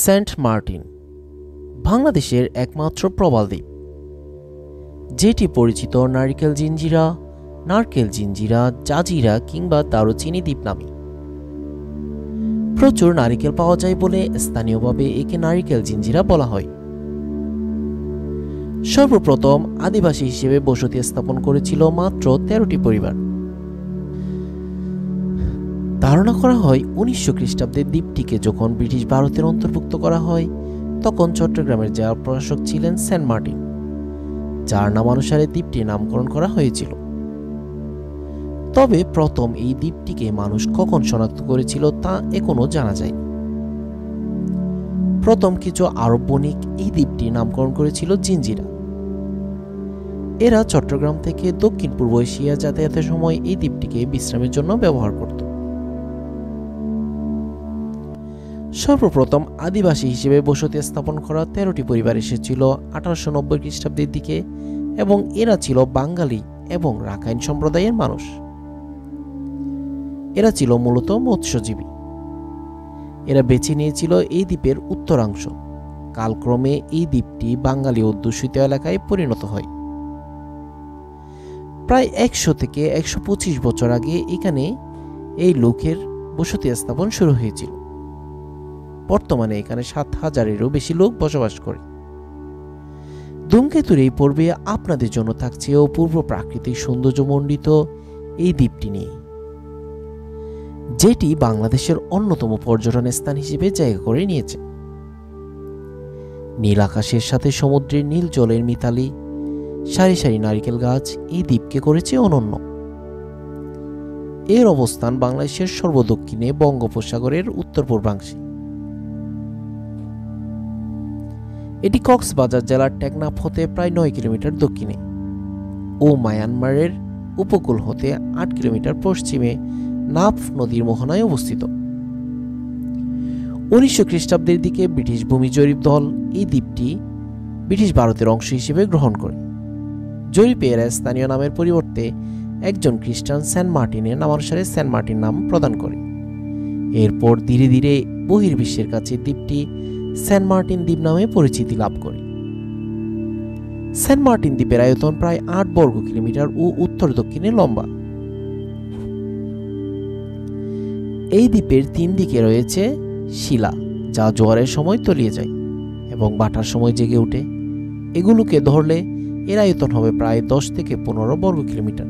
Saint Martin বাংলাদেশের একমাত্র প্রবাল দ্বীপ, যেটি পরিচিত নারকেল জিঞ্জিরা, জাজিরা কিংবা দারুচিনি দ্বীপ নামে। প্রচুর নারিকেল পাওয়া যায় বলে স্থানীয়ভাবে একে নারিকেল জিঞ্জিরা বলা হয়। সর্বপ্রথম আদিবাসী হিসেবে বসতি স্থাপন করেছিল মাত্র 13টি পরিবার। ধারণা করা হয় 1900 খ্রিস্টাব্দে দ্বীপটিকে যখন ব্রিটিশ ভারতের অন্তর্ভুক্ত করা হয়, তখন চট্টগ্রামের জেলা প্রশাসক ছিলেন সেন্ট মার্টিন, যার নামানুসারে দ্বীপটির নামকরণ করা হয়েছিল। তবে প্রথম এই দ্বীপটিকে মানুষ কখন শনাক্ত করেছিল তা এখনো জানা যায়নি। প্রথম কিছু আরব বণিক এই দ্বীপটির নামকরণ করেছিল জিঞ্জিরা। এরা চট্টগ্রাম থেকে দক্ষিণ পূর্ব এশিয়া যাতায়াতের সময় এই দ্বীপটিকে বিশ্রামের জন্য ব্যবহার করত। সর্বপ্রথম আদিবাসী হিসেবে বসতি স্থাপন করা 13টি পরিবার এসেছিল 1890 খ্রিস্টাব্দের দিকে, এবং এরা ছিল বাঙালি এবং রাখাইন সম্প্রদায়ের মানুষ। এরা ছিল মূলত মৎস্যজীবী। এরা বেছে নিয়েছিল এই দ্বীপের উত্তরাংশ। কালক্রমে এই দ্বীপটি বাঙালি অধ্যুষিত এলাকায় পরিণত হয়। প্রায় 100 থেকে 125 বছর আগে এখানে এই লোকের বসতি স্থাপন শুরু হয়েছিল। বর্তমানে এখানে 7000-এরও বেশি লোক বসবাস করে। ধূমকেতুর এই পর্বে আপনাদের জন্য থাকছে অপূর্ব প্রাকৃতিক সৌন্দর্যমণ্ডিত এই দ্বীপটি নিয়ে, যেটি বাংলাদেশের অন্যতম পর্যটন স্থান হিসেবে জায়গা করে নিয়েছে। নীল আকাশের সাথে সমুদ্রের নীল জলের মিতালি, সারি সারি নারিকেল গাছ এই দ্বীপকে করেছে অনন্য। এর অবস্থান বাংলাদেশের সর্বদক্ষিণে বঙ্গোপসাগরের উত্তর পূর্বাংশে। এটি কক্সবাজার জেলার টেকনাফ হতে প্রায় 9 কিলোমিটার দক্ষিণে ও মায়ানমারের উপকূল হতে 8 কিলোমিটার পশ্চিমে নাফ নদীর মোহনায় অবস্থিত। 1900 খ্রিস্টাব্দের দিকে ব্রিটিশ ভূমি জরিপ দল এই দ্বীপটি ব্রিটিশ ভারতের অংশ হিসেবে গ্রহণ করে। জরিপে এরা স্থানীয় নামের পরিবর্তে একজন খ্রিস্টান সেন্ট মার্টিনের নামানুসারে সেন্ট মার্টিন নাম প্রদান করে। এরপর ধীরে ধীরে বহির্বিশ্বের কাছে দ্বীপটি সেন্ট মার্টিন দ্বীপ নামে পরিচিতি লাভ করে। সেন্ট মার্টিন দ্বীপের আয়তন প্রায় 8 বর্গ কিলোমিটার ও উত্তর দক্ষিণে লম্বা। এই দ্বীপের 3 দিকে রয়েছে শিলা, যা জোয়ারের সময় তলিয়ে যায় এবং ভাটার সময় জেগে ওঠে। এগুলোকে ধরলে এর আয়তন হবে প্রায় 10 থেকে 15 বর্গ কিলোমিটার।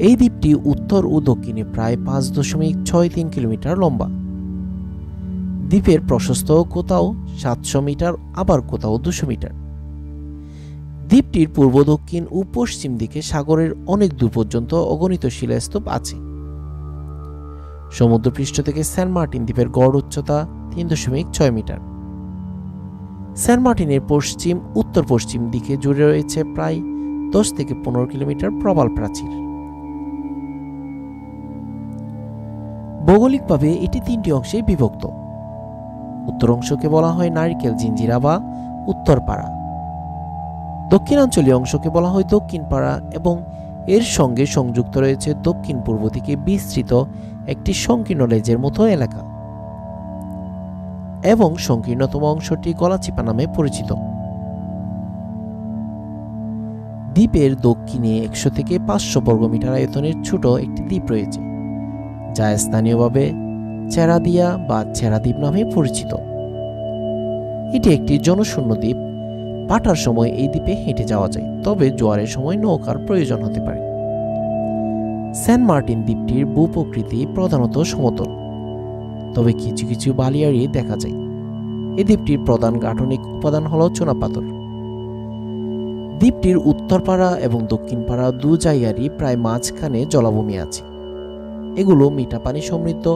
এই দ্বীপটি উত্তর ও দক্ষিণে প্রায় 5.63 কিলোমিটার লম্বা। দ্বীপের প্রশস্ত কোথাও 700 মিটার, আবার কোথাও 200 মিটার। দ্বীপটির পূর্ব, দক্ষিণ ও পশ্চিম দিকে সাগরের অনেক দূর পর্যন্ত অগণিত শিলাস্তূপ আছে। সমুদ্রপৃষ্ঠ থেকে সেন্ট মার্টিন দ্বীপের গড় উচ্চতা 3.6 মিটার। সেন্ট মার্টিনের পশ্চিম উত্তর পশ্চিম দিকে জুড়ে রয়েছে প্রায় 10 থেকে 15 কিলোমিটার প্রবাল প্রাচীর। ভৌগোলিকভাবে এটি 3টি অংশে বিভক্ত। উত্তর অংশকে বলা হয় নারিকেল জিঞ্জিরা বা উত্তরপাড়া, দক্ষিণাঞ্চলীয় অংশকে বলা হয় দক্ষিণপাড়া, এবং এর সঙ্গে সংযুক্ত রয়েছে দক্ষিণ পূর্ব দিকে বিস্তৃত একটি সংকীর্ণ লেজের মতো এলাকা, এবং সংকীর্ণতম অংশটি গলাচিপা নামে পরিচিত। দ্বীপের দক্ষিণে 100 থেকে 500 বর্গমিটার আয়তনের ছোট একটি দ্বীপ রয়েছে, যা স্থানীয়ভাবে চেরাদিয়া বা চেরাদ্বীপ নামে পরিচিত। এটি একটি জনশূন্য দ্বীপ। ভাটার সময় এই দ্বীপে হেঁটে যাওয়া যায়, তবে জোয়ারের সময় নৌকার প্রয়োজন হতে পারে। সেন্ট মার্টিন দ্বীপটির ভূপ্রকৃতি প্রধানত সমতল, তবে কিছু কিছু বালিয়াড়ি দেখা যায়। এই দ্বীপটির প্রধান গাঠনিক উপাদান হল চুনাপাথর। দ্বীপটির উত্তরপাড়া এবং দক্ষিণপাড়া 2 জায়গারই প্রায় মাঝখানে জলাভূমি আছে। এগুলো মিঠা পানি সমৃদ্ধ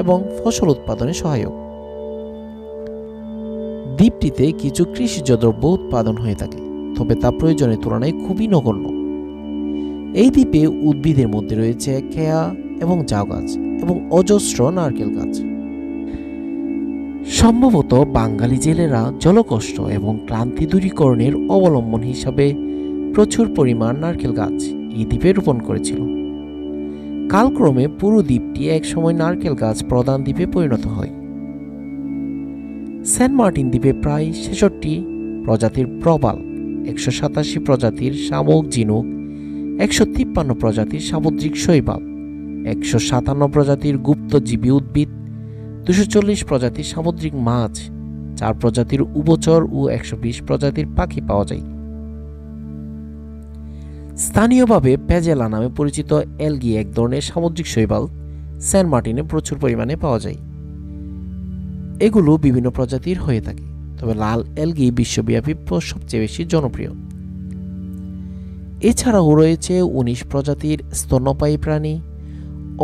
এবং ফসল উৎপাদনে সহায়ক। দ্বীপটিতে কিছু কৃষিজ দ্রব্য উৎপাদন হয়ে থাকে, তবে তা প্রয়োজনের তুলনায় খুবই নগণ্য। এই দ্বীপে উদ্ভিদের মধ্যে রয়েছে খেয়া এবং জাউ গাছ এবং অজস্র নারকেল গাছ। সম্ভবত বাঙালি জেলেরা জলকষ্ট এবং ক্লান্তি দূরীকরণের অবলম্বন হিসাবে প্রচুর পরিমাণ নারকেল গাছ এই দ্বীপে রোপণ করেছিল। কালক্রমে পুরো দ্বীপটি একসময় নারকেল গাছ প্রধান দ্বীপে পরিণত হয়। সেন্ট মার্টিন দ্বীপে প্রায় 66 প্রজাতির প্রবাল, 187 প্রজাতির শামুক ঝিনুক, 153 প্রজাতির সামুদ্রিক শৈবাল, 157 প্রজাতির গুপ্তজীবী উদ্ভিদ, 240 প্রজাতির সামুদ্রিক মাছ, 4 প্রজাতির উভচর ও 120 প্রজাতির পাখি পাওয়া যায়। স্থানীয়ভাবে প্যাজেলা নামে পরিচিত এলগি এক ধরনের সামুদ্রিক শৈবাল সেন্ট মার্টিনে প্রচুর পরিমাণে পাওয়া যায়। এগুলো বিভিন্ন প্রজাতির হয়ে থাকে, তবে লাল এলগি বিশ্বব্যাপী সবচেয়ে বেশি জনপ্রিয়। এছাড়াও রয়েছে 19 প্রজাতির স্তন্যপায়ী প্রাণী।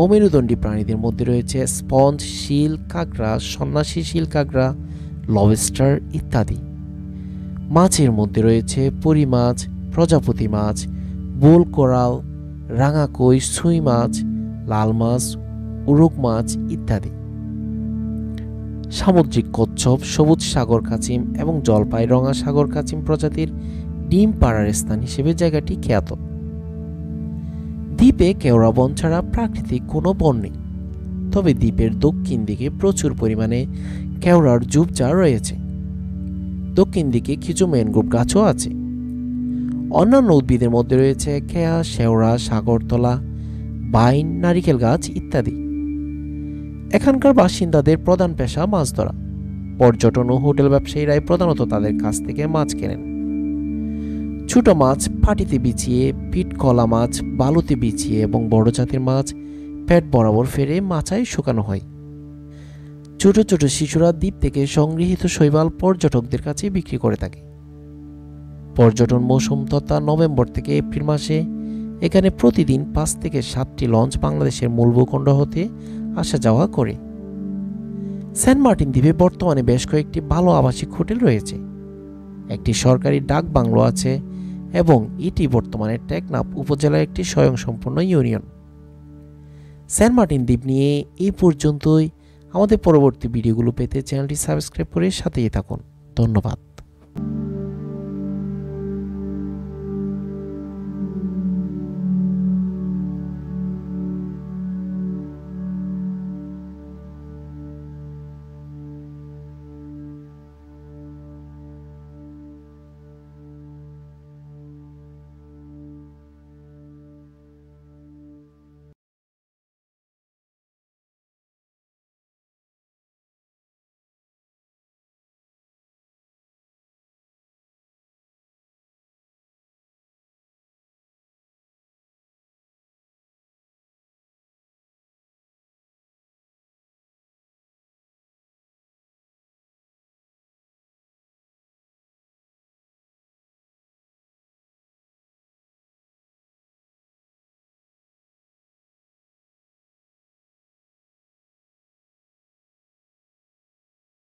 অমেরুদণ্ডী প্রাণীদের মধ্যে রয়েছে স্পঞ্জ, শিল কাঁকড়া, সন্ন্যাসী শিল কাঁকড়া, লবস্টার ইত্যাদি। মাছের মধ্যে রয়েছে পরি মাছ, প্রজাপতি মাছ, বোল কোরাল, রাঙা কই, ছুঁই মাছ, লাল মাছ, উরুক মাছ ইত্যাদি। সামুদ্রিক কচ্ছপ, সবুজ সাগর কাচিম এবং জলপাই রঙা সাগর কাচিম প্রজাতির ডিম পাড়ার স্থান হিসেবে জায়গাটি খ্যাত। দ্বীপে কেওড়া বন ছাড়া প্রাকৃতিক কোনো বন নেই, তবে দ্বীপের দক্ষিণ দিকে প্রচুর পরিমাণে কেওড়ার ঝোপঝাড় রয়েছে। দক্ষিণ দিকে কিছু ম্যানগ্রোভ গাছও আছে। অন্যান্য উদ্ভিদের মধ্যে রয়েছে খেয়া, শেওড়া, সাগরতলা, বাইন, নারিকেল গাছ ইত্যাদি। এখানকার বাসিন্দাদের প্রধান পেশা মাছ ধরা। পর্যটন ও হোটেল ব্যবসায়ীরাই প্রধানত তাদের কাছ থেকে মাছ কেনেন। ছোট মাছ পাটিতে বিছিয়ে, পিটকলা মাছ বালুতে বিছিয়ে এবং বড় জাতের মাছ পেট বরাবর ফেরে মাচায় শুকানো হয়। ছোট ছোট শিশুরা দ্বীপ থেকে সংগৃহীত শৈবাল পর্যটকদের কাছে বিক্রি করে থাকে। পর্যটন মৌসুম তথা নভেম্বর থেকে এপ্রিল মাসে এখানে প্রতিদিন 5 থেকে 7টি লঞ্চ বাংলাদেশের মূল ভূখণ্ড হতে আসা যাওয়া করে। সেন্ট মার্টিন দ্বীপে বর্তমানে বেশ কয়েকটি ভালো আবাসিক হোটেল রয়েছে, একটি সরকারি ডাক বাংলো আছে এবং এটি বর্তমানে টেকনাফ উপজেলার একটি স্বয়ংসম্পূর্ণ ইউনিয়ন। সেন্ট মার্টিন দ্বীপ নিয়ে এই পর্যন্তই। আমাদের পরবর্তী ভিডিওগুলো পেতে চ্যানেলটি সাবস্ক্রাইব করে সাথেই থাকুন। ধন্যবাদ।